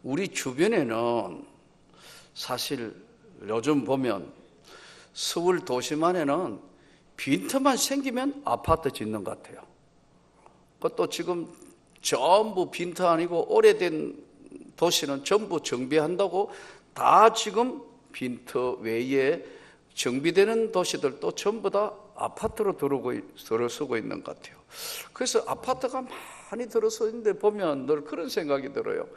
우리 주변에는 사실 요즘 보면 서울 도심 안에는 빈틈만 생기면 아파트 짓는 것 같아요. 그것도 지금 전부 빈트 아니고 오래된 도시는 전부 정비한다고 다 지금 빈트 외에 정비되는 도시들도 전부 다 아파트로 들어서고 있는 것 같아요. 그래서 아파트가 많이 들어서 있는데 보면 늘 그런 생각이 들어요.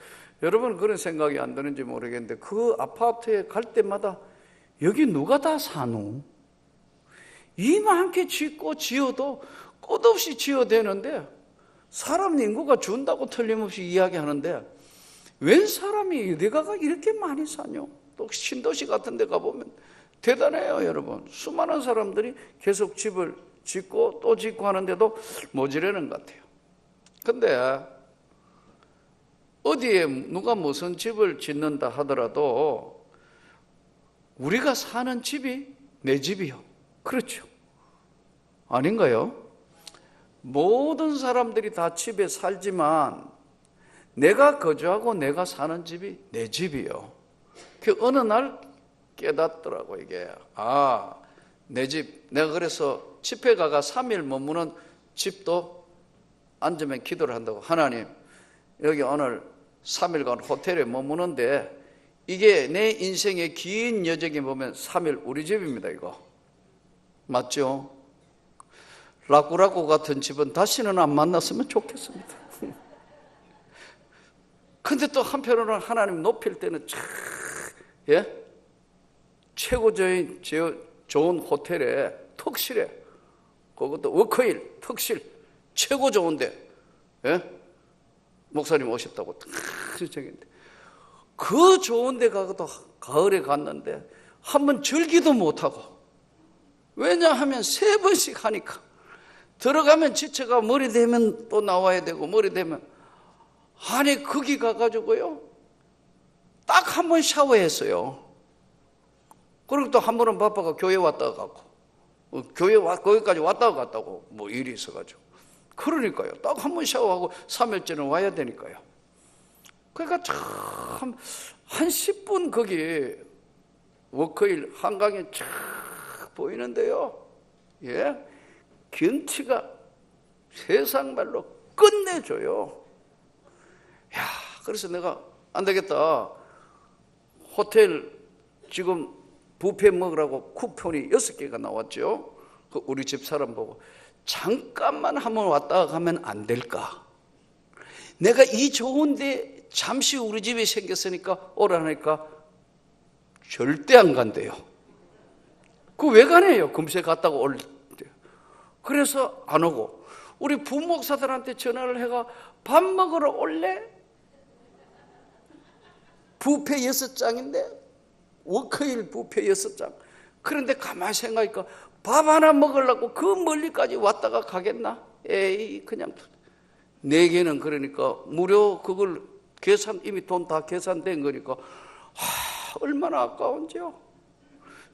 여러분 그런 생각이 안 드는지 모르겠는데 그 아파트에 갈 때마다 여기 누가 다 사노? 이만큼 짓고 지어도 끝없이 지어대는데 사람 인구가 준다고 틀림없이 이야기하는데 웬 사람이 어디가가 이렇게 많이 사뇨? 또 신도시 같은 데 가보면 대단해요. 여러분 수많은 사람들이 계속 집을 짓고 또 짓고 하는데도 모자라는 것 같아요. 근데 어디에 누가 무슨 집을 짓는다 하더라도 우리가 사는 집이 내 집이요. 그렇죠? 아닌가요? 모든 사람들이 다 집에 살지만 내가 거주하고 내가 사는 집이 내 집이요. 그 어느 날 깨닫더라고 이게. 내 집. 내가 그래서 집회 가가 3일 머무는 집도 앉으면 기도를 한다고. 하나님 여기 오늘 3일간 호텔에 머무는데 이게 내 인생의 긴 여정에 보면 3일 우리 집입니다. 이거 맞죠? 라꾸라꾸 같은 집은 다시는 안 만났으면 좋겠습니다. 근데 또 한편으로는 하나님 높일 때는 최고적인 좋은 호텔에 턱실에 그것도 워커힐 턱실 최고 좋은데 목사님 오셨다고 큰 적인데 그 좋은데 가도 가을에 갔는데 한번 절기도 못하고 왜냐하면 3번씩 하니까 들어가면 지쳐가 머리 대면 또 나와야 되고 머리 대면 아니 거기 가가지고요 딱 한 번 샤워했어요. 그리고 또 한 번은 바빠가 교회 왔다가 갔고 거기까지 왔다가 갔다고 뭐 일이 있어가지고 그러니까요 딱 한 번 샤워하고 3일째는 와야 되니까요. 그러니까 참 한 10분 거기 워커힐 한강에 쫙 보이는데요 경치가 세상 말로 끝내줘요. 그래서 내가 안 되겠다. 호텔 지금 뷔페 먹으라고 쿠폰이 6개가 나왔죠. 우리 집 사람 보고 잠깐만 한번 왔다가 가면 안 될까? 내가 이 좋은데 잠시 우리 집에 생겼으니까 오라니까 절대 안 간대요. 그 왜 가네요? 금세 갔다가 올 때. 그래서 안 오고 우리 부목사들한테 전화를 해가 밥 먹으러 올래? 뷔페 6장인데 워커힐 뷔페 6장. 그런데 가만히 생각하니까 밥 하나 먹으려고 그 멀리까지 왔다가 가겠나? 에이 그냥 4개는 그러니까 무료 그걸 계산 이미 돈 다 계산된 거니까 얼마나 아까운지요.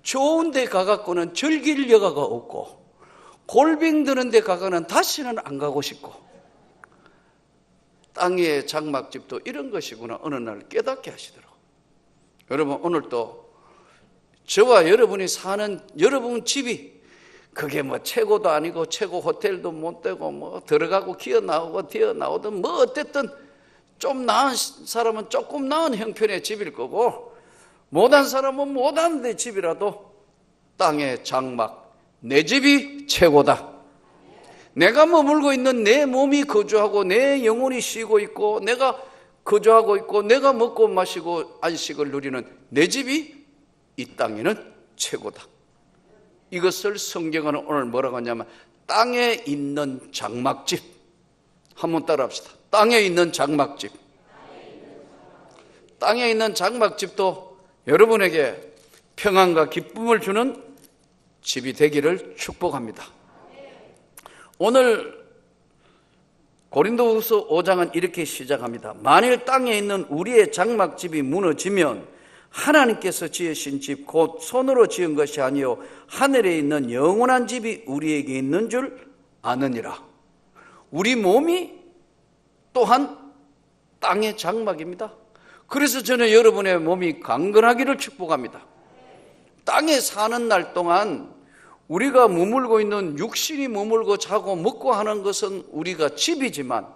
좋은 데 가갖고는 즐길 여가가 없고 골빙 드는 데 가서는 다시는 안 가고 싶고 땅의 장막집도 이런 것이구나 어느 날 깨닫게 하시더라고요. 여러분 오늘도 저와 여러분이 사는 여러분 집이 그게 뭐 최고도 아니고 최고 호텔도 못 되고 뭐 들어가고 기어 나오고 튀어 나오든 뭐 어쨌든 좀 나은 사람은 조금 나은 형편의 집일 거고 못한 사람은 못한 데 집이라도 땅의 장막 내 집이 최고다. 내가 머물고 있는 내 몸이 거주하고 내 영혼이 쉬고 있고 내가 거주하고 있고 내가 먹고 마시고 안식을 누리는 내 집이 이 땅에는 최고다. 이것을 성경은 오늘 뭐라고 하냐면 땅에 있는 장막집. 한번 따라합시다. 땅에 있는 장막집. 땅에 있는 장막집도 여러분에게 평안과 기쁨을 주는 집이 되기를 축복합니다. 오늘 고린도후서 5장은 이렇게 시작합니다. 만일 땅에 있는 우리의 장막집이 무너지면 하나님께서 지으신 집 곧 손으로 지은 것이 아니요 하늘에 있는 영원한 집이 우리에게 있는 줄 아느니라. 우리 몸이 또한 땅의 장막입니다. 그래서 저는 여러분의 몸이 강건하기를 축복합니다. 땅에 사는 날 동안 우리가 머물고 있는 육신이 머물고 자고 먹고 하는 것은 우리가 집이지만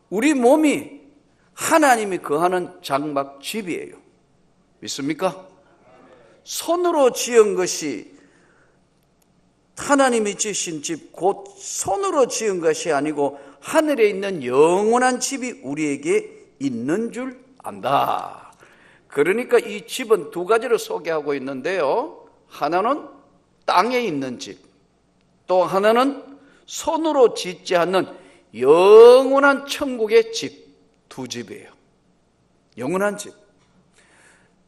우리 몸이 하나님이 거하는 장막 집이에요. 믿습니까? 손으로 지은 것이 하나님이 지으신 집, 곧 손으로 지은 것이 아니고 하늘에 있는 영원한 집이 우리에게 있는 줄 안다. 그러니까 이 집은 두 가지로 소개하고 있는데요. 하나는 땅에 있는 집, 또 하나는 손으로 짓지 않는 영원한 천국의 집, 두 집이에요. 영원한 집,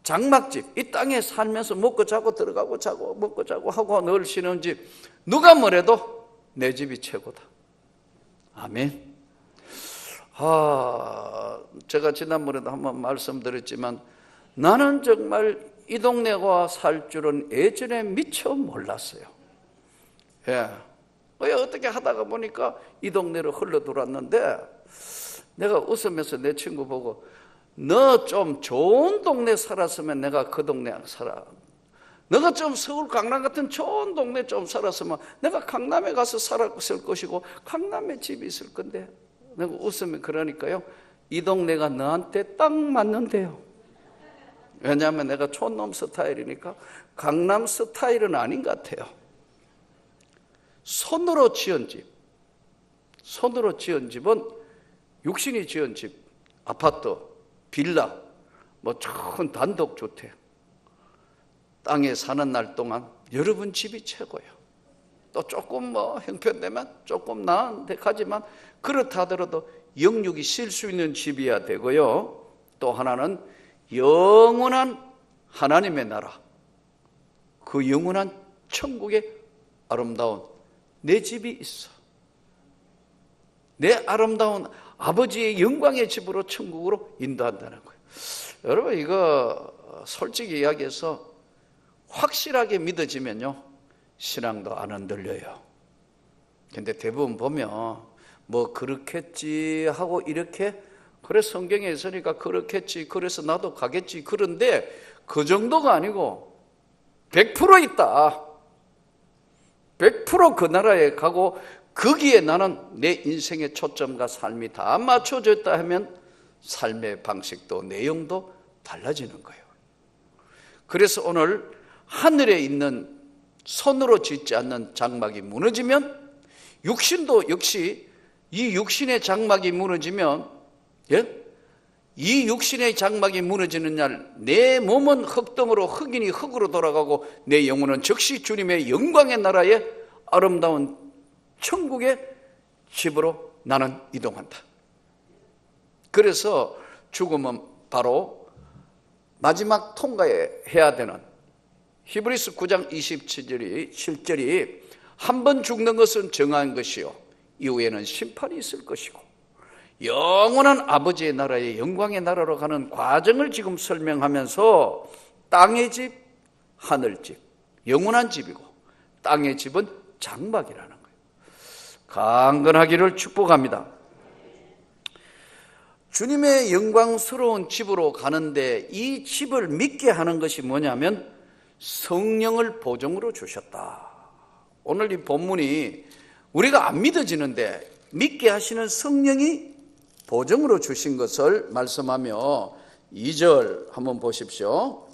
장막집. 이 땅에 살면서 먹고 자고 들어가고 자고 먹고 자고 하고 늘 쉬는 집, 누가 뭐래도 내 집이 최고다. 아멘. 제가 지난번에도 한번 말씀드렸지만 나는 정말 이 동네와 살 줄은 예전에 미처 몰랐어요. 예. 어떻게 하다가 보니까 이 동네로 흘러들어왔는데 내가 웃으면서 내 친구 보고 너 좀 좋은 동네 살았으면 내가 그 동네 살아. 너가 좀 서울 강남 같은 좋은 동네 좀 살았으면 내가 강남에 가서 살았을 것이고 강남에 집이 있을 건데 내가 웃으면 그러니까요. 이 동네가 너한테 딱 맞는데요. 왜냐하면 내가 촌놈 스타일이니까 강남 스타일은 아닌 것 같아요. 손으로 지은 집, 손으로 지은 집은 육신이 지은 집, 아파트, 빌라, 뭐 큰 단독주택, 땅에 사는 날 동안 여러분 집이 최고예요. 또 조금 뭐 형편되면 조금 나은 데 가지만 그렇다 하더라도 영육이 쉴 수 있는 집이어야 되고요. 또 하나는 영원한 하나님의 나라, 그 영원한 천국의 아름다운 내 집이 있어. 내 아름다운 아버지의 영광의 집으로 천국으로 인도한다는 거예요. 여러분 이거 솔직히 이야기해서 확실하게 믿어지면요 신앙도 안 흔들려요. 근데 대부분 보면 뭐 그렇겠지 하고 이렇게 그래 성경에 있으니까 그렇겠지 그래서 나도 가겠지 그런데 그 정도가 아니고 100% 있다. 100% 그 나라에 가고 거기에 나는 내 인생의 초점과 삶이 다 맞춰져 있다 하면 삶의 방식도 내용도 달라지는 거예요. 그래서 오늘 하늘에 있는 손으로 짓지 않는 장막이 무너지면 육신도 역시 이 육신의 장막이 무너지면 이 육신의 장막이 무너지는 날 내 몸은 흙덩으로 흑인이 흙으로 돌아가고 내 영혼은 즉시 주님의 영광의 나라에 아름다운 천국의 집으로 나는 이동한다. 그래서 죽음은 바로 마지막 통과해야 되는 히브리서 9장 27절이 한 번 죽는 것은 정한 것이요 이후에는 심판이 있을 것이고 영원한 아버지의 나라의 영광의 나라로 가는 과정을 지금 설명하면서 땅의 집, 하늘집, 영원한 집이고 땅의 집은 장막이라는 거예요. 강건하기를 축복합니다. 주님의 영광스러운 집으로 가는데 이 집을 믿게 하는 것이 뭐냐면 성령을 보증으로 주셨다. 오늘 이 본문이 우리가 안 믿어지는데 믿게 하시는 성령이 보증으로 주신 것을 말씀하며 2절 한번 보십시오.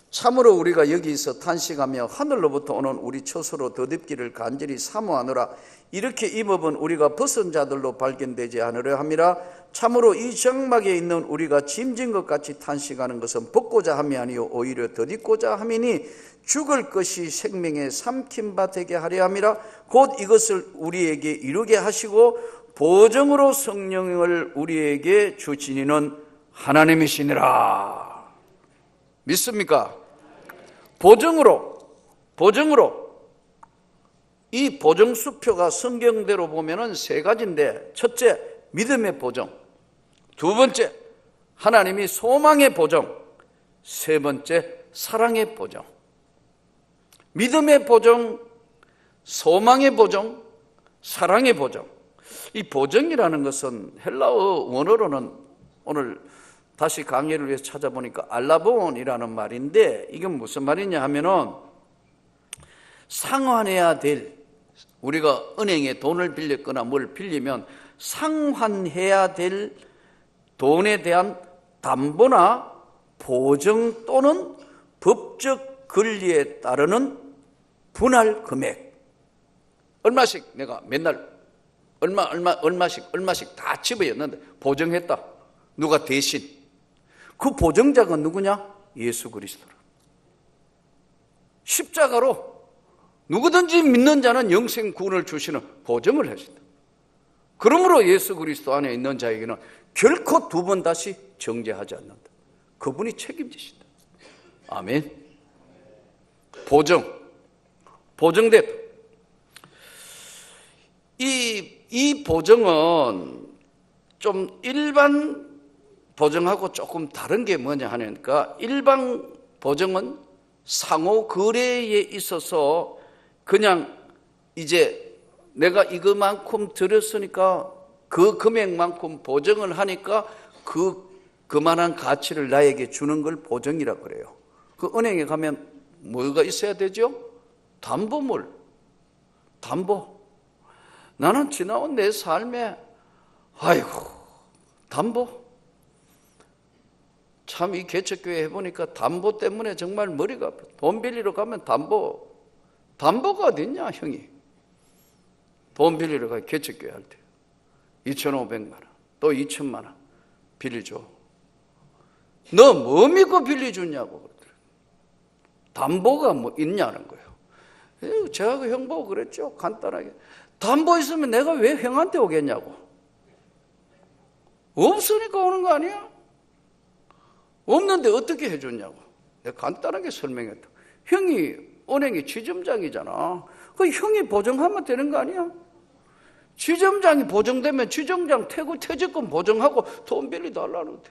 참으로 우리가 여기서 탄식하며 하늘로부터 오는 우리 처소로 덧입기를 간절히 사모하노라. 이렇게 이 법은 우리가 벗은 자들로 발견되지 않으려 함이라. 참으로 이 장막에 있는 우리가 짐진 것 같이 탄식하는 것은 벗고자 함이 아니요 오히려 덧입고자 함이니 죽을 것이 생명에 삼킨 바 되게 하려 함이라. 곧 이것을 우리에게 이루게 하시고 보증으로 성령을 우리에게 주시니는 하나님이시니라. 믿습니까? 보증으로 이 보증수표가 성경대로 보면은 세 가지인데 첫째 믿음의 보증, 두 번째 하나님이 소망의 보증, 세 번째 사랑의 보증. 믿음의 보증, 소망의 보증, 사랑의 보증. 이 보증이라는 것은 헬라어 원어로는 오늘 다시 강의를 위해서 찾아보니까 알라본이라는 말인데, 이건 무슨 말이냐 하면은 상환해야 될, 우리가 은행에 돈을 빌렸거나 뭘 빌리면 상환해야 될 돈에 대한 담보나 보증 또는 법적 권리에 따르는 분할 금액, 얼마씩 내가 맨날 얼마씩 다 집어였는데 보증했다. 누가 대신. 그 보증자가 누구냐? 예수 그리스도라. 십자가로 누구든지 믿는 자는 영생 구원을 주시는 보증을 하신다. 그러므로 예수 그리스도 안에 있는 자에게는 결코 두 번 다시 정죄하지 않는다. 그분이 책임지신다. 아멘. 보증됐다. 이 보증은 좀 일반 보증하고 조금 다른 게 뭐냐 하니까, 일반 보증은 상호 거래에 있어서 그냥 이제 내가 이거만큼 들였으니까 그 금액만큼 보증을 하니까 그만한 가치를 나에게 주는 걸 보증이라고 그래요. 그 은행에 가면 뭐가 있어야 되죠? 담보물, 담보. 나는 지나온 내 삶에 아이고 담보, 참 이 개척교회 해보니까 담보 때문에 정말 머리가 아파. 돈 빌리러 가면 담보가 어딨냐 형이. 돈 빌리러 가 개척교회 할 때 2,500만 원 또 2,000만 원 빌려줘. 너 뭐 믿고 빌려주냐고 그러더라고요. 담보가 뭐 있냐는 거예요. 제가 그 형 보고 그랬죠. 간단하게 담보 있으면 내가 왜 형한테 오겠냐고. 없으니까 오는 거 아니야? 없는데 어떻게 해줬냐고. 내가 간단하게 설명했다. 형이 은행의 지점장이잖아. 그 형이 보증하면 되는 거 아니야? 지점장이 보증되면 지점장 퇴직금 보증하고 돈 빌려달라는데,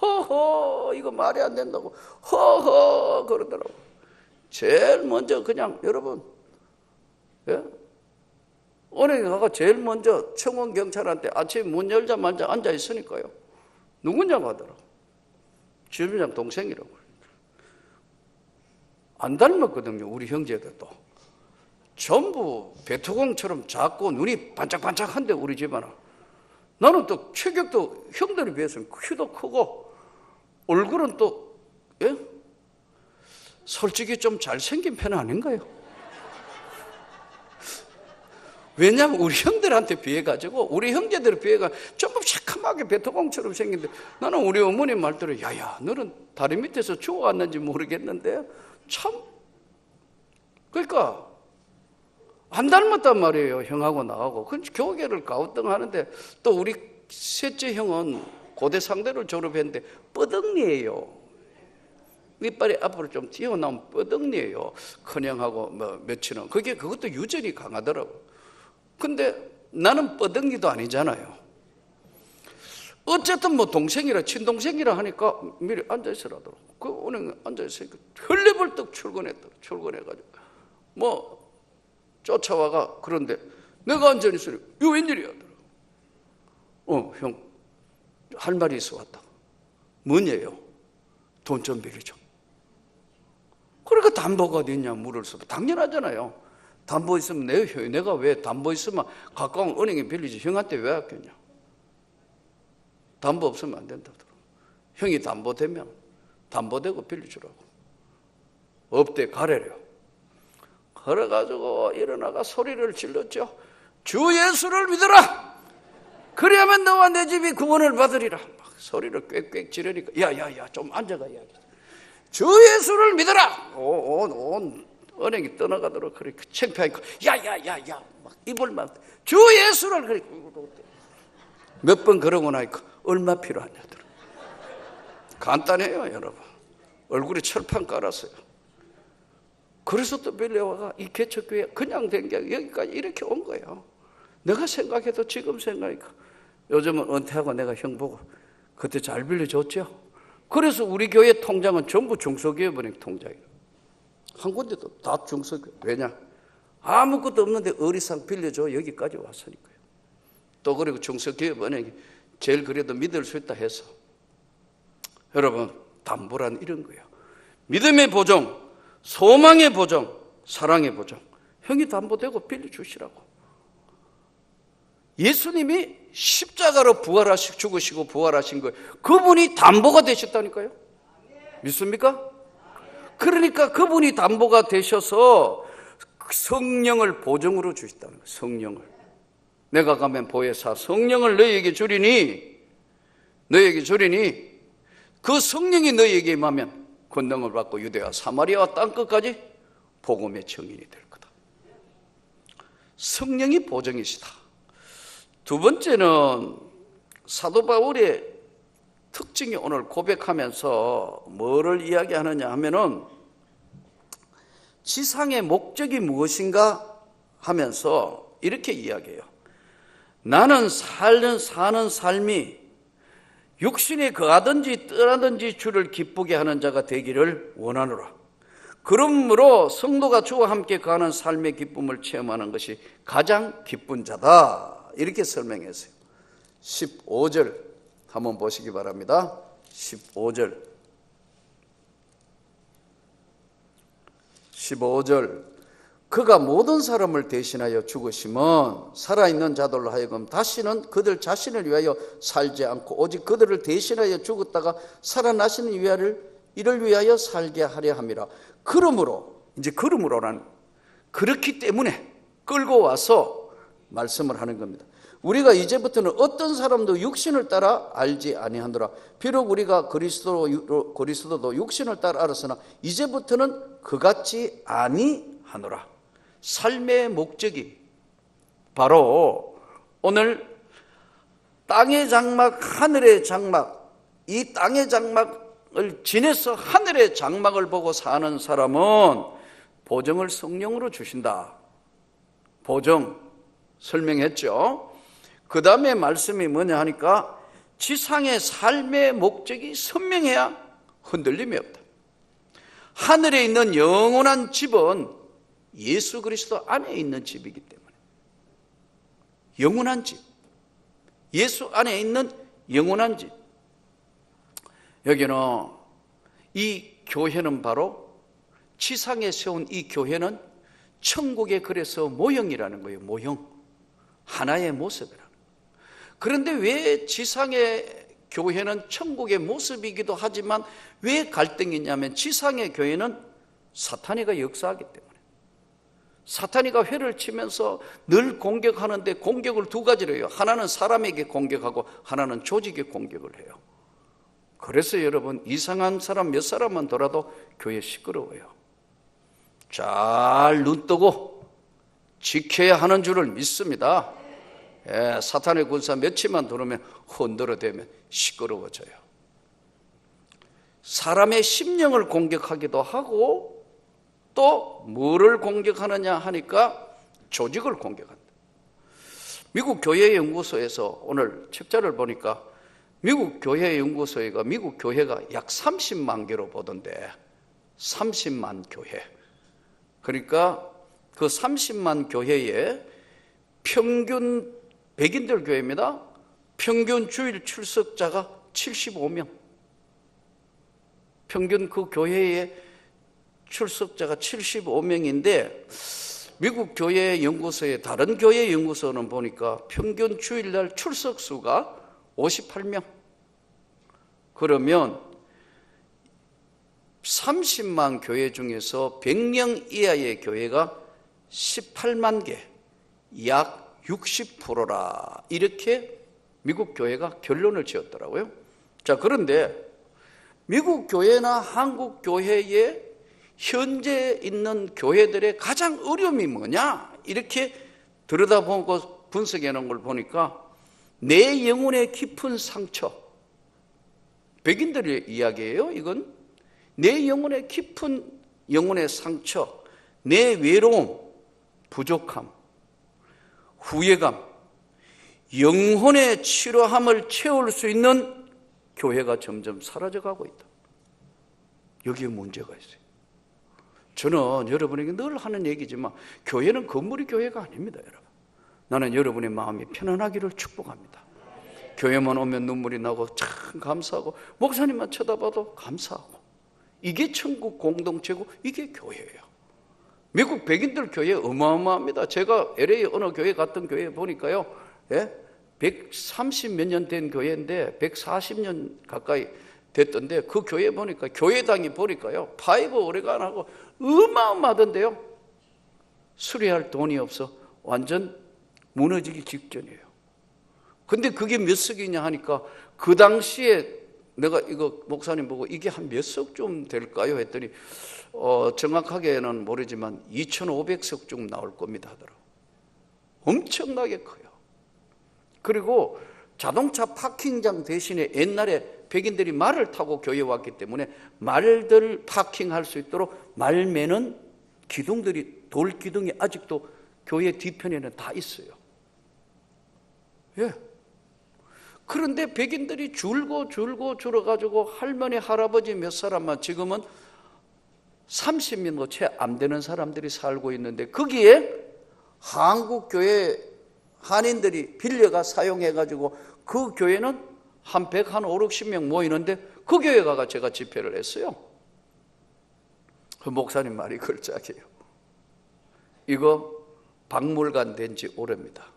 허허 이거 말이 안 된다고 허허 그러더라고. 제일 먼저 그냥 여러분, 예? 은행에 가가 제일 먼저 청원 경찰한테 아침에 문 열자마자 앉아 있으니까요. 누구냐고 하더라고. 지점장 동생이라고. 안 닮았거든요. 우리 형제들도 전부 베토공처럼 작고 눈이 반짝반짝한데 우리 집안은. 나는 또 체격도 형들에 비해서는 키도 크고 얼굴은 또 예? 솔직히 좀 잘생긴 편은 아닌가요? 왜냐하면 우리 형들한테 비해가지고, 우리 형제들에 비해가 전부 새카맣게 베토공처럼 생긴데, 나는 우리 어머니 말대로 야야 너는 다리 밑에서 죽어갔는지 모르겠는데 참, 그러니까 안 닮았단 말이에요. 형하고 나하고. 교계를 가우뚱하는데, 또 우리 셋째 형은 고대 상대를 졸업했는데 뻐덩니예요. 윗발이 앞으로 좀 튀어나온 뻐덩니예요. 큰형하고 뭐 며칠은 그것도 유전이 강하더라고. 근데 나는 뻐덩니도 아니잖아요. 어쨌든 뭐 동생이라 친동생이라 하니까 미리 앉아있으라더라고. 그 은행에 앉아있으니까 헐레벌떡 출근해가지고 뭐 쫓아와가. 그런데 내가 앉아있으니 이거 웬일이야 하더라고. 형 할 말이 있어 왔다. 뭐냐요? 돈 좀 빌려줘. 그러니까 담보가 어딨냐 물을 당연하잖아요. 담보 있으면 내가 왜 담보 있으면 가까운 은행에 빌리지 형한테 왜 아꼈냐. 담보 없으면 안 된다더라고. 형이 담보되면 담보되고 빌려주라고. 업대 가래려. 그래가지고 일어나가 소리를 질렀죠. 주 예수를 믿어라. 그래야만 너와 내 집이 구원을 받으리라. 막 소리를 꽥꽥 지르니까 야야야 좀 앉아가 이야기. 주 예수를 믿어라. 온 은행이 떠나가도록 그렇게 창피하니까 야야야야 막 입을 막 주 예수를 그렇게 몇 번 그러고 나니까 얼마 필요하냐더라. 간단해요 여러분. 얼굴에 철판 깔았어요. 그래서 또 빌려와가 이 개척교회 그냥 된 게 여기까지 이렇게 온 거예요. 내가 생각해도 지금 생각하니까 요즘은 은퇴하고 내가 형 보고 그때 잘 빌려줬죠. 그래서 우리 교회 통장은 전부 중소기업은행 통장이에요. 한 군데도 다 중소기업. 왜냐? 아무것도 없는데 어리상 빌려줘 여기까지 왔으니까요. 또 그리고 중소기업은행이 제일 그래도 믿을 수 있다 해서 여러분, 담보란 이런 거예요. 믿음의 보증, 소망의 보증, 사랑의 보증. 형이 담보되고 빌려주시라고. 예수님이 십자가로 죽으시고 부활하신 거예요. 그분이 담보가 되셨다니까요. 믿습니까? 그러니까 그분이 담보가 되셔서 성령을 보증으로 주셨다는 거예요. 성령을. 내가 가면 보혜사 성령을 너희에게 주리니 그 성령이 너희에게 임하면 권능을 받고 유대와 사마리아와 땅끝까지 복음의 증인이 될 거다. 성령이 보증이시다. 두 번째는 사도 바울의 특징이 오늘 고백하면서 뭐를 이야기하느냐 하면은 지상의 목적이 무엇인가 하면서 이렇게 이야기해요. 나는 사는 삶이 육신에 거하든지 떠나든지 주를 기쁘게 하는 자가 되기를 원하노라. 그러므로 성도가 주와 함께 거하는 삶의 기쁨을 체험하는 것이 가장 기쁜 자다. 이렇게 설명했어요. 15절 한번 보시기 바랍니다. 15절 그가 모든 사람을 대신하여 죽으심은 살아있는 자들로 하여금 다시는 그들 자신을 위하여 살지 않고 오직 그들을 대신하여 죽었다가 살아나시는 이를 위하여 살게 하려 함이라. 그러므로란 그렇기 때문에 끌고 와서 말씀을 하는 겁니다. 우리가 이제부터는 어떤 사람도 육신을 따라 알지 아니하노라. 비록 우리가 그리스도도 육신을 따라 알았으나 이제부터는 그같이 아니하노라. 삶의 목적이 바로 오늘 땅의 장막, 하늘의 장막, 이 땅의 장막을 지내서 하늘의 장막을 보고 사는 사람은 보증을 성령으로 주신다. 보증 설명했죠. 그 다음에 말씀이 뭐냐 하니까 지상의 삶의 목적이 선명해야 흔들림이 없다. 하늘에 있는 영원한 집은 예수 그리스도 안에 있는 집이기 때문에 영원한 집, 예수 안에 있는 영원한 집. 여기는 이 교회는 바로 지상에 세운 이 교회는 천국의 그래서 모형이라는 거예요. 모형, 하나의 모습이라는 거예요. 그런데 왜 지상의 교회는 천국의 모습이기도 하지만 왜 갈등이 있냐면 지상의 교회는 사탄이가 역사하기 때문에 사탄이가 회를 치면서 늘 공격하는데 공격을 두 가지로 해요. 하나는 사람에게 공격하고 하나는 조직에 공격을 해요. 그래서 여러분 이상한 사람 몇 사람만 돌아도 교회 시끄러워요. 잘 눈뜨고 지켜야 하는 줄을 믿습니다. 사탄의 군사 며칠만 들어오면 흔들어대면 시끄러워져요. 사람의 심령을 공격하기도 하고 또 뭐를 공격하느냐 하니까 조직을 공격한다. 미국 교회연구소에서 오늘 책자를 보니까 미국 교회연구소가 미국 교회가 약 30만 개로 보던데 30만 교회. 그러니까 그 30만 교회에 평균 백인들 교회입니다. 평균 주일 출석자가 75명. 평균 그 교회의 출석자가 75명인데 미국 교회 연구소의 다른 교회 연구소는 보니까 평균 주일날 출석 수가 58명. 그러면 30만 교회 중에서 100명 이하의 교회가 18만 개, 약 60%라 이렇게 미국 교회가 결론을 지었더라고요. 자, 그런데 미국 교회나 한국 교회의 현재 있는 교회들의 가장 어려움이 뭐냐 이렇게 들여다보고 분석해 놓은 걸 보니까 내 영혼의 깊은 상처, 백인들의 이야기예요. 이건 내 영혼의 깊은 영혼의 상처, 내 외로움, 부족함, 후회감, 영혼의 치료함을 채울 수 있는 교회가 점점 사라져가고 있다. 여기에 문제가 있어요. 저는 여러분에게 늘 하는 얘기지만 교회는 건물이 교회가 아닙니다. 여러분, 나는 여러분의 마음이 편안하기를 축복합니다. 교회만 오면 눈물이 나고 참 감사하고, 목사님만 쳐다봐도 감사하고, 이게 천국 공동체고 이게 교회예요. 미국 백인들 교회 어마어마합니다. 제가 LA 어느 교회 갔던 교회 보니까요, 130 몇 년 된 교회인데 140년 가까이 됐던데, 그 교회 보니까, 교회당이 보니까요, 파이브 오레간하고 어마어마하던데요. 수리할 돈이 없어 완전 무너지기 직전이에요. 근데 그게 몇 석이냐 하니까, 그 당시에 내가 이거 목사님 보고 이게 한 몇 석 좀 될까요? 했더니 정확하게는 모르지만 2,500석 좀 나올 겁니다 하더라고요. 엄청나게 커요. 그리고 자동차 파킹장 대신에 옛날에 백인들이 말을 타고 교회에 왔기 때문에 말들 파킹할 수 있도록 말 매는 기둥들이, 돌 기둥이 아직도 교회 뒤편에는 다 있어요. 예. 그런데 백인들이 줄어가지고 할머니, 할아버지 몇 사람만, 지금은 30명 채 안 되는 사람들이 살고 있는데, 거기에 한국 교회 한인들이 빌려가 사용해가지고, 그 교회는 한 100, 한 5, 60명 모이는데, 그 교회 가가 제가 집회를 했어요. 그 목사님 말이 걸작이에요. 이거 박물관 된 지 오래입니다.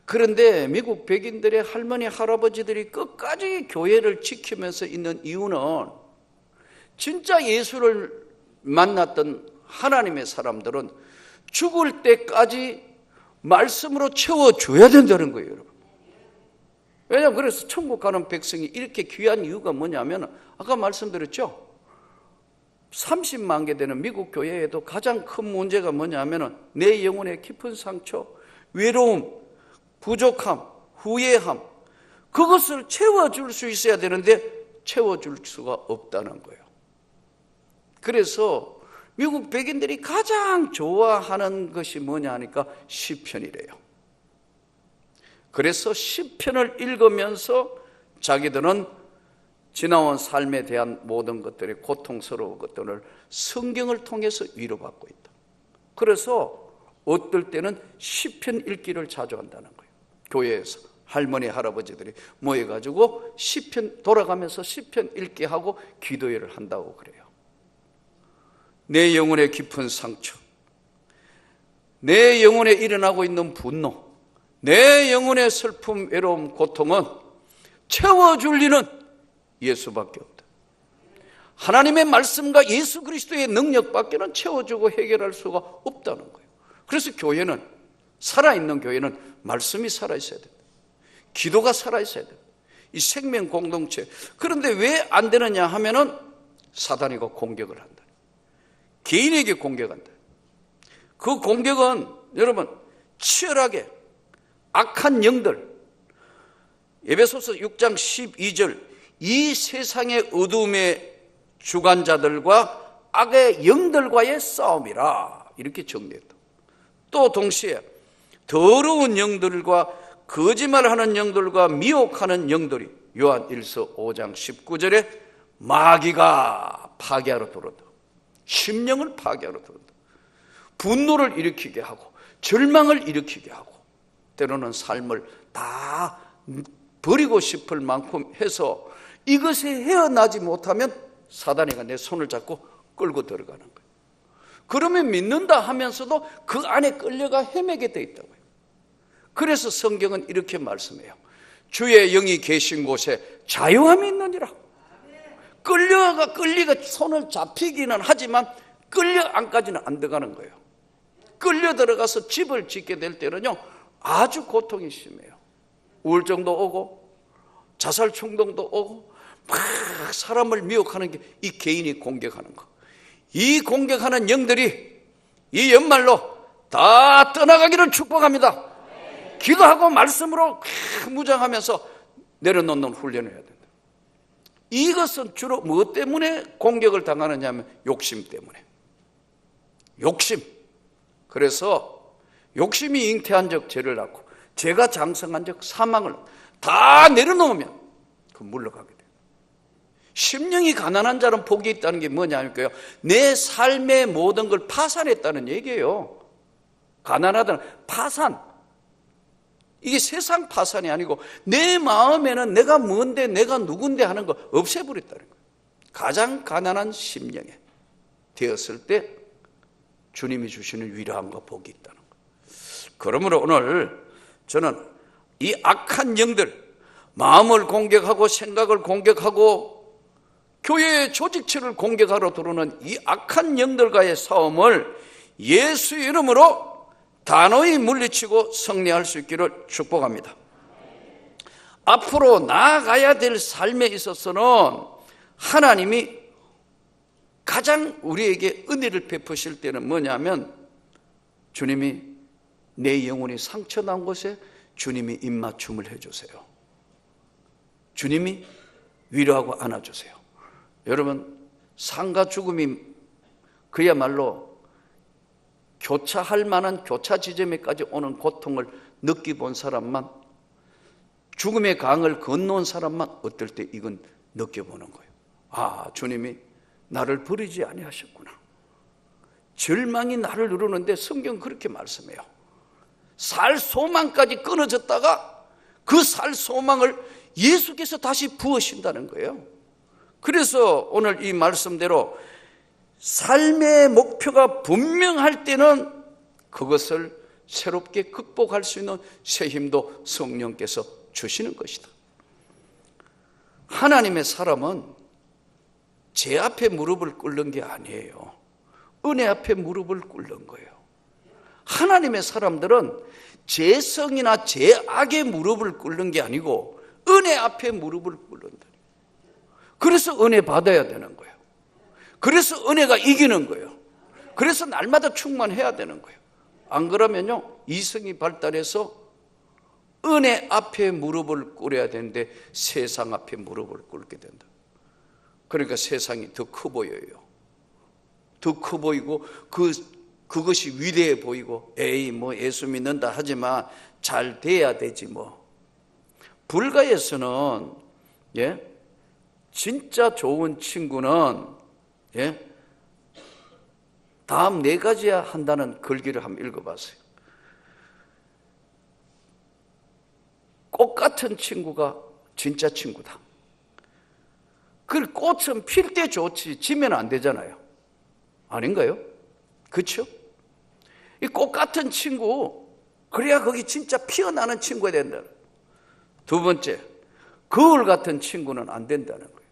그런데 미국 백인들의 할머니, 할아버지들이 끝까지 교회를 지키면서 있는 이유는, 진짜 예수를 만났던 하나님의 사람들은 죽을 때까지 말씀으로 채워줘야 된다는 거예요, 여러분. 왜냐하면 그래서 천국 가는 백성이 이렇게 귀한 이유가 뭐냐면, 아까 말씀드렸죠, 30만 개 되는 미국 교회에도 가장 큰 문제가 뭐냐면, 내 영혼의 깊은 상처, 외로움, 부족함, 후회함, 그것을 채워줄 수 있어야 되는데 채워줄 수가 없다는 거예요. 그래서 미국 백인들이 가장 좋아하는 것이 뭐냐 하니까 시편이래요. 그래서 시편을 읽으면서 자기들은 지나온 삶에 대한 모든 것들이, 고통스러운 것들을 성경을 통해서 위로받고 있다. 그래서 어떨 때는 시편 읽기를 자주 한다는 거예요. 교회에서 할머니, 할아버지들이 모여가지고 시편, 돌아가면서 시편 읽게 하고 기도회를 한다고 그래요. 내 영혼의 깊은 상처, 내 영혼에 일어나고 있는 분노, 내 영혼의 슬픔, 외로움, 고통은 채워줄 리는 예수밖에 없다. 하나님의 말씀과 예수 그리스도의 능력밖에는 채워주고 해결할 수가 없다는 거예요. 그래서 교회는, 살아있는 교회는 말씀이 살아있어야 된다. 기도가 살아있어야 된다. 이 생명 공동체. 그런데 왜 안 되느냐 하면은 사단이가 공격을 한다. 개인에게 공격한다. 그 공격은 여러분 치열하게 악한 영들, 에베소서 6장 12절, 이 세상의 어둠의 주관자들과 악의 영들과의 싸움이라, 이렇게 정리했다. 또 동시에 더러운 영들과 거짓말하는 영들과 미혹하는 영들이 요한 1서 5장 19절에 마귀가 파괴하러 들어온다. 심령을 파괴하러 들어온다. 분노를 일으키게 하고 절망을 일으키게 하고, 때로는 삶을 다 버리고 싶을 만큼 해서 이것에 헤어나지 못하면 사단이가 내 손을 잡고 끌고 들어가는 거예요. 그러면 믿는다 하면서도 그 안에 끌려가 헤매게 돼 있다고요. 그래서 성경은 이렇게 말씀해요. 주의 영이 계신 곳에 자유함이 있느니라. 끌리가 손을 잡히기는 하지만 끌려 안까지는 안 들어가는 거예요. 끌려 들어가서 집을 짓게 될 때는요, 아주 고통이 심해요. 우울증도 오고 자살 충동도 오고 막 사람을 미혹하는 게 이 개인이 공격하는 거. 이 공격하는 영들이 이 연말로 다 떠나가기를 축복합니다. 기도하고 말씀으로 무장하면서 내려놓는 훈련을 해야 된다. 이것은 주로 무엇 때문에 공격을 당하느냐 하면 욕심 때문에. 욕심. 그래서 욕심이 잉태한 적 죄를 낳고, 죄가 장성한 적 사망을 다 내려놓으면 그 물러가게 돼요. 심령이 가난한 자는 복이 있다는 게 뭐냐니까요, 내 삶의 모든 걸 파산했다는 얘기예요. 가난하다는 파산. 이게 세상 파산이 아니고 내 마음에는 내가 뭔데 내가 누군데 하는 거 없애버렸다는 거예요. 가장 가난한 심령에 되었을 때 주님이 주시는 위로함과 복이 있다는 거예요. 그러므로 오늘 저는 이 악한 영들, 마음을 공격하고 생각을 공격하고 교회의 조직체를 공격하러 들어오는 이 악한 영들과의 싸움을 예수 이름으로 단호히 물리치고 승리할 수 있기를 축복합니다. 앞으로 나아가야 될 삶에 있어서는 하나님이 가장 우리에게 은혜를 베푸실 때는 뭐냐면 주님이 내 영혼이 상처난 곳에 주님이 입맞춤을 해주세요. 주님이 위로하고 안아주세요. 여러분, 삶과 죽음이 그야말로 교차할 만한 교차 지점에까지 오는 고통을 느껴본 사람만, 죽음의 강을 건너온 사람만 어떨 때 이건 느껴보는 거예요. 아, 주님이 나를 버리지 아니하셨구나. 절망이 나를 누르는데 성경 그렇게 말씀해요. 살 소망까지 끊어졌다가 그 살 소망을 예수께서 다시 부으신다는 거예요. 그래서 오늘 이 말씀대로 삶의 목표가 분명할 때는 그것을 새롭게 극복할 수 있는 새 힘도 성령께서 주시는 것이다. 하나님의 사람은 제 앞에 무릎을 꿇는 게 아니에요. 은혜 앞에 무릎을 꿇는 거예요. 하나님의 사람들은 제 성이나 제 악의 무릎을 꿇는 게 아니고 은혜 앞에 무릎을 꿇는다. 그래서 은혜 받아야 되는 거예요. 그래서 은혜가 이기는 거예요. 그래서 날마다 충만해야 되는 거예요. 안 그러면요, 이성이 발달해서 은혜 앞에 무릎을 꿇어야 되는데 세상 앞에 무릎을 꿇게 된다. 그러니까 세상이 더 커 보여요. 더 커 보이고 그것이 위대해 보이고, 에이 뭐 예수 믿는다 하지만 잘 돼야 되지 뭐. 불가에서는 진짜 좋은 친구는 다음 4가지야 한다는 글귀를 한번 읽어봤어요. 꽃 같은 친구가 진짜 친구다. 그 꽃은 필 때 좋지 지면 안 되잖아요. 아닌가요? 그렇죠? 이 꽃 같은 친구, 그래야 거기 진짜 피어나는 친구가 된다. 두 번째, 거울 같은 친구는 안 된다는 거예요.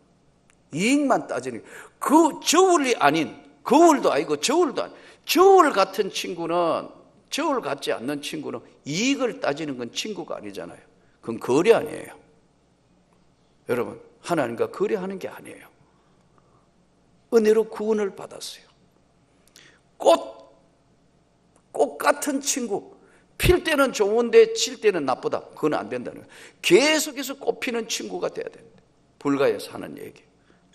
이익만 따지는 거예요. 그 저울이 아닌, 거울도 아니고 저울도 아니고, 저울 같은 친구는, 저울 같지 않는 친구는 이익을 따지는 건 친구가 아니잖아요. 그건 거래 아니에요. 여러분, 하나님과 거래하는 게 아니에요. 은혜로 구원을 받았어요. 꽃 같은 친구, 필 때는 좋은데 칠 때는 나쁘다. 그건 안 된다는 거예요. 계속해서 꽃피는 친구가 돼야 된다. 불가에서 하는 얘기.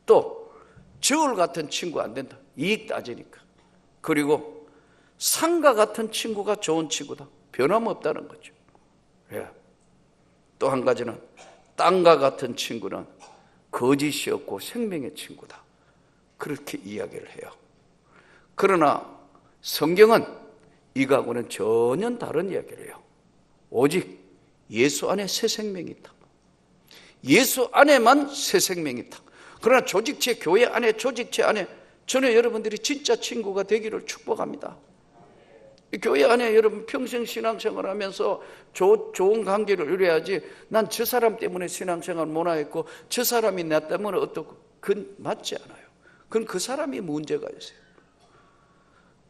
또 저울 같은 친구 안 된다. 이익 따지니까. 그리고 상과 같은 친구가 좋은 친구다. 변함없다는 거죠. 또 한 가지는 땅과 같은 친구는 거짓이 없고 생명의 친구다. 그렇게 이야기를 해요. 그러나 성경은 이거하고는 전혀 다른 이야기를 해요. 오직 예수 안에 새 생명이 있다. 예수 안에만 새 생명이 있다. 그러나 조직체, 교회 안에, 조직체 안에 저는 여러분들이 진짜 친구가 되기를 축복합니다. 교회 안에 여러분 평생 신앙생활 하면서 좋은 관계를 이루어야지, 난 저 사람 때문에 신앙생활 못하겠고 저 사람이 나 때문에 어떻고, 그건 맞지 않아요. 그건 그 사람이 문제가 있어요.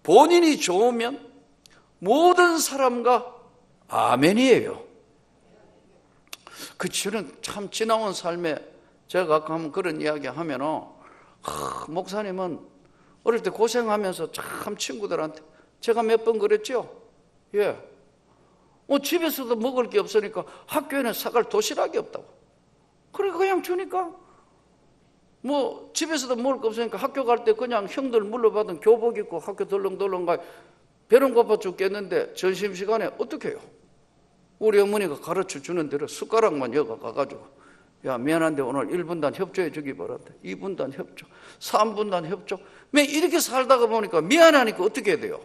본인이 좋으면 모든 사람과 아멘이에요. 저는 참 지나온 삶에 제가 가끔 그런 이야기 하면은, 목사님은 어릴 때 고생하면서 참 친구들한테, 제가 몇 번 그랬죠? 집에서도 먹을 게 없으니까 학교에는 사갈 도시락이 없다고. 그래, 그냥 주니까. 집에서도 먹을 거 없으니까 학교 갈 때 그냥 형들 물려받은 교복 입고 학교 덜렁덜렁 가. 배는 고파 죽겠는데 점심시간에 어떻게 해요? 우리 어머니가 가르쳐 주는 대로 숟가락만 여가 가가지고, 야, 미안한데 오늘 1분단 협조해 주기 바란다. 2분단 협조, 3분단 협조. 이렇게 살다가 보니까 미안하니까 어떻게 해야 돼요?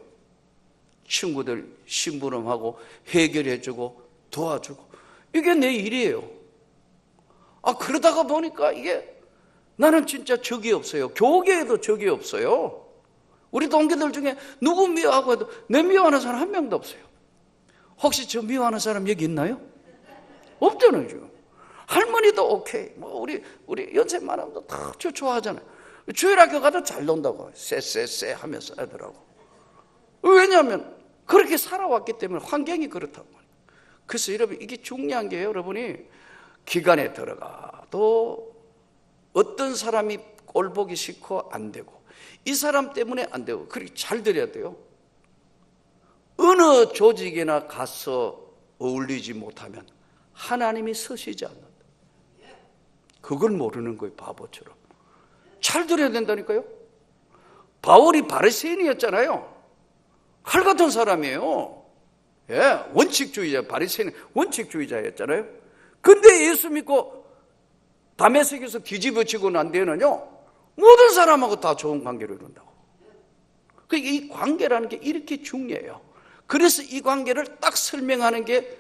친구들 심부름하고 해결해 주고 도와주고. 이게 내 일이에요. 그러다가 보니까 이게 나는 진짜 적이 없어요. 교계에도 적이 없어요. 우리 동기들 중에 누구 미워하고 해도 내 미워하는 사람 한 명도 없어요. 혹시 저 미워하는 사람 여기 있나요? 없잖아요, 지금. 할머니도 오케이. 우리 연세 많은 분도 다 저 좋아하잖아요. 주일학교 가도 잘 논다고. 쎄 하면서 애들하고. 왜냐하면 그렇게 살아왔기 때문에 환경이 그렇다고. 그래서 여러분, 이게 중요한 게 여러분이 기관에 들어가도 어떤 사람이 꼴 보기 싫고 안 되고, 이 사람 때문에 안 되고, 그렇게 잘 들어야 돼요. 어느 조직이나 가서 어울리지 못하면 하나님이 서시지 않는다. 그걸 모르는 거예요, 바보처럼. 잘 들어야 된다니까요. 바울이 바리새인이었잖아요. 칼 같은 사람이에요. 예, 원칙주의자, 바리새인 원칙주의자였잖아요. 근데 예수 믿고 다메섹에서 뒤집어지고 난 뒤에는요, 모든 사람하고 다 좋은 관계를 이룬다고. 그러니까 이 관계라는 게 이렇게 중요해요. 그래서 이 관계를 딱 설명하는 게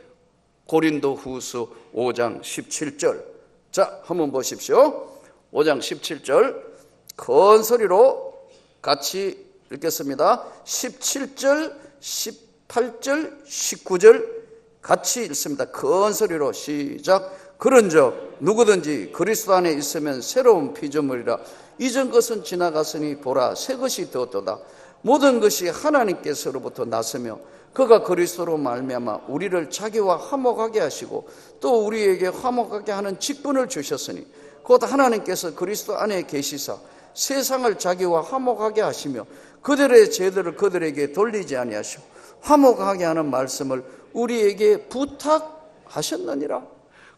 고린도후서 5장 17절. 자, 한번 보십시오. 5장 17절 큰 소리로 같이 읽겠습니다. 17절, 18절, 19절 같이 읽습니다. 큰 소리로 시작. 그런즉 누구든지 그리스도 안에 있으면 새로운 피조물이라. 이전 것은 지나갔으니 보라 새 것이 되었도다. 모든 것이 하나님께서로부터 났으며 그가 그리스도로 말미암아 우리를 자기와 화목하게 하시고 또 우리에게 화목하게 하는 직분을 주셨으니 곧 하나님께서 그리스도 안에 계시사 세상을 자기와 화목하게 하시며 그들의 죄들을 그들에게 돌리지 아니하시고 화목하게 하는 말씀을 우리에게 부탁하셨느니라.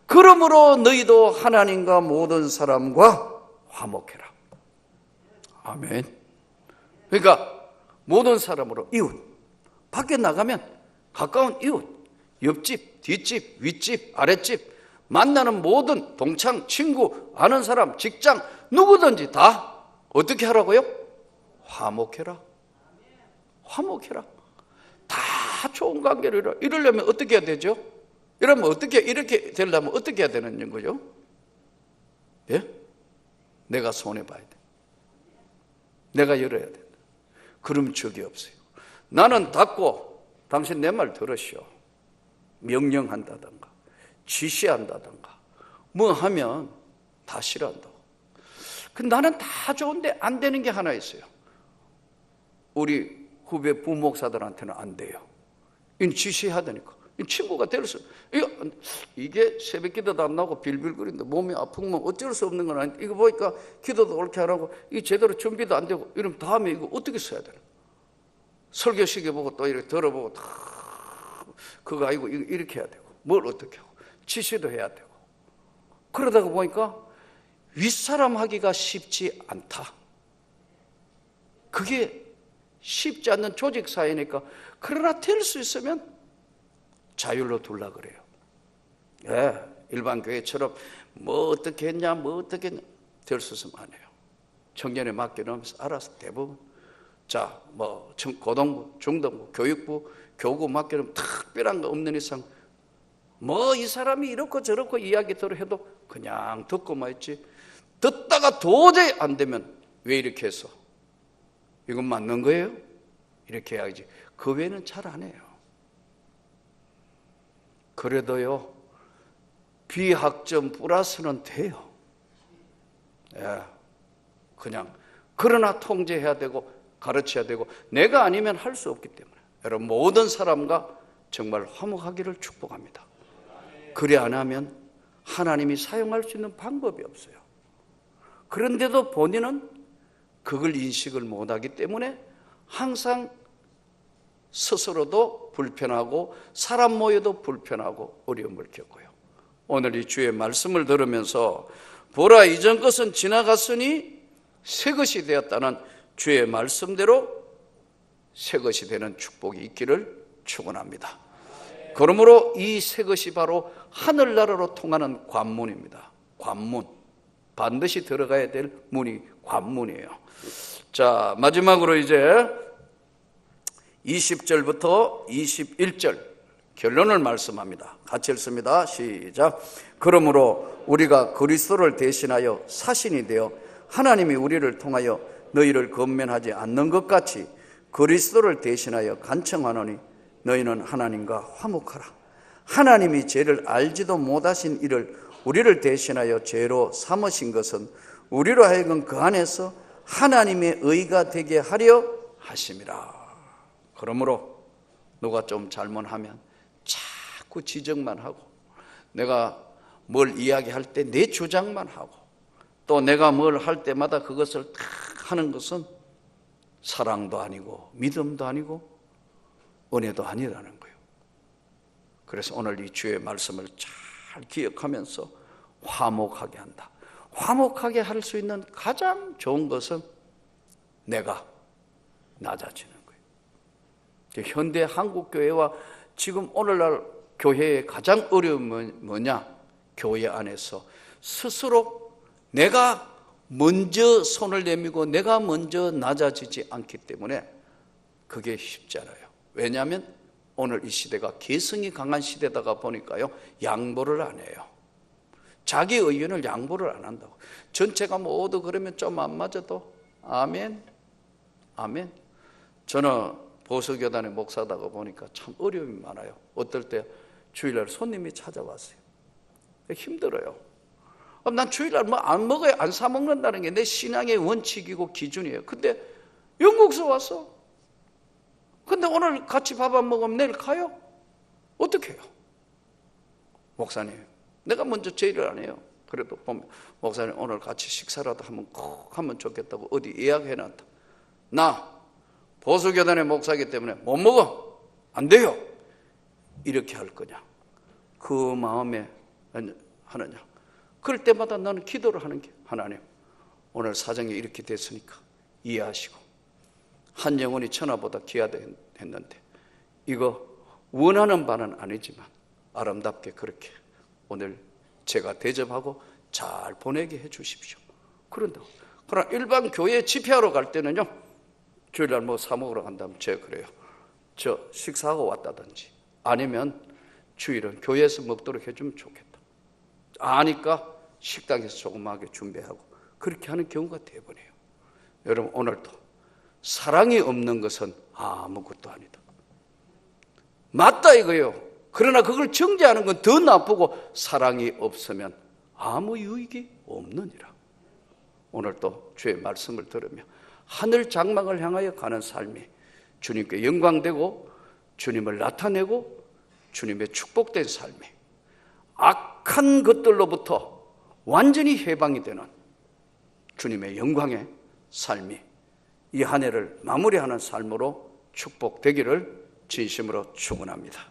그러므로 너희도 하나님과 모든 사람과 화목해라. 아멘. 그러니까 모든 사람으로 이웃, 밖에 나가면 가까운 이웃, 옆집, 뒷집, 윗집, 아랫집, 만나는 모든 동창, 친구, 아는 사람, 직장, 누구든지 다 어떻게 하라고요? 화목해라. 화목해라. 다 좋은 관계를 이루려면 어떻게 해야 되죠? 이렇게 되려면 어떻게 해야 되는 거죠? 예? 내가 손해봐야 돼. 내가 열어야 된다. 그럼 적이 없어요. 나는 닫고 당신 내 말 들으시오. 명령한다든가 지시한다든가 뭐 하면 다 싫어한다고. 근데 나는 다 좋은데 안 되는 게 하나 있어요. 우리 후배 부목사들한테는 안 돼요. 이건 지시하다니까. 친구가 될 수, 이게 새벽 기도도 안 나고 빌빌거리는데 몸이 아프면 어쩔 수 없는 건 아닌데, 이거 보니까 기도도 옳게 안 하고, 이게 제대로 준비도 안 되고, 이러면 다음에 이거 어떻게 써야 되나? 설교시계 보고 또 이렇게 들어보고, 다, 그거 아니고 이렇게 해야 되고, 뭘 어떻게 하고, 지시도 해야 되고. 그러다가 보니까 윗사람 하기가 쉽지 않다. 그게 쉽지 않는 조직 사회니까, 그러나 될 수 있으면 자율로 둘라 그래요. 예, 일반 교회처럼 뭐 어떻게 했냐 될 수 있으면 안 해요. 청년에 맡겨놓으면서 알아서 대부분 자, 뭐 고등부, 중등부, 교육부, 교구 맡겨놓으면 특별한 거 없는 이상 뭐 이 사람이 이렇고 저렇고 이야기대로 해도 그냥 듣고만 있지. 듣다가 도저히 안 되면 왜 이렇게 해서 이건 맞는 거예요? 이렇게 해야지. 그 외에는 잘 안 해요. 그래도요, 비학점 플러스는 돼요. 예, 그냥 그러나 통제해야 되고 가르쳐야 되고 내가 아니면 할 수 없기 때문에 여러분 모든 사람과 정말 화목하기를 축복합니다. 그래 안 하면 하나님이 사용할 수 있는 방법이 없어요. 그런데도 본인은 그걸 인식을 못하기 때문에 항상 스스로도 불편하고 사람 모여도 불편하고 어려움을 겪어요. 오늘 이 주의 말씀을 들으면서 보라 이전 것은 지나갔으니 새 것이 되었다는 주의 말씀대로 새 것이 되는 축복이 있기를 축원합니다. 그러므로 이 새 것이 바로 하늘나라로 통하는 관문입니다. 관문, 반드시 들어가야 될 문이 관문이에요. 자, 마지막으로 이제 20절부터 21절 결론을 말씀합니다. 같이 읽습니다. 시작. 그러므로 우리가 그리스도를 대신하여 사신이 되어 하나님이 우리를 통하여 너희를 권면하지 않는 것 같이 그리스도를 대신하여 간청하노니 너희는 하나님과 화목하라. 하나님이 죄를 알지도 못하신 이를 우리를 대신하여 죄로 삼으신 것은 우리로 하여금 그 안에서 하나님의 의가 되게 하려 하심이라. 그러므로 누가 좀 잘못하면 자꾸 지적만 하고, 내가 뭘 이야기할 때 내 주장만 하고, 또 내가 뭘 할 때마다 그것을 다 하는 것은 사랑도 아니고 믿음도 아니고 은혜도 아니라는 거예요. 그래서 오늘 이 주의 말씀을 잘 기억하면서 화목하게 한다. 화목하게 할 수 있는 가장 좋은 것은 내가 낮아지는 거예요. 현대 한국 교회와 지금 오늘날 교회의 가장 어려움은 뭐냐? 교회 안에서 스스로 내가 먼저 손을 내밀고 내가 먼저 낮아지지 않기 때문에 그게 쉽지 않아요. 왜냐하면 오늘 이 시대가 개성이 강한 시대다가 보니까요, 양보를 안 해요. 자기 의견을 양보를 안 한다고. 전체가 모두 그러면 좀 안 맞아도 아멘, 아멘. 저는 보수교단의 목사다가 보니까 참 어려움이 많아요. 어떨 때 주일날 손님이 찾아왔어요. 힘들어요. 난 주일날 뭐 안 먹어요. 안 사 먹는다는 게 내 신앙의 원칙이고 기준이에요. 근데 영국서 왔어. 근데 오늘 같이 밥 안 먹으면 내일 가요? 어떻게 해요? 목사님, 내가 먼저 제의를 안 해요. 그래도 보면 목사님 오늘 같이 식사라도 한번 꼭 하면 좋겠다고 어디 예약해놨다. 나 보수교단의 목사이기 때문에 못 먹어. 안 돼요. 이렇게 할 거냐? 그 마음에 하느냐? 그럴 때마다 나는 기도를 하는 게, 하나님 오늘 사정이 이렇게 됐으니까 이해하시고, 한 영혼이 천하보다 귀하했는데 이거 원하는 바는 아니지만 아름답게 그렇게 오늘 제가 대접하고 잘 보내게 해 주십시오. 그런다고. 그러나 일반 교회 집회하러 갈 때는요, 주일날 뭐 사 먹으러 간다면 제가 그래요. 저 식사하고 왔다든지 아니면 주일은 교회에서 먹도록 해주면 좋겠다. 아니까 식당에서 조그마하게 준비하고 그렇게 하는 경우가 대부분이에요. 여러분, 오늘도 사랑이 없는 것은 아무것도 아니다. 맞다 이거예요. 그러나 그걸 정죄하는 건 더 나쁘고, 사랑이 없으면 아무 유익이 없느니라. 오늘도 주의 말씀을 들으며 하늘 장막을 향하여 가는 삶이 주님께 영광되고 주님을 나타내고 주님의 축복된 삶이, 악한 것들로부터 완전히 해방이 되는 주님의 영광의 삶이 이 한 해를 마무리하는 삶으로 축복되기를 진심으로 축원합니다.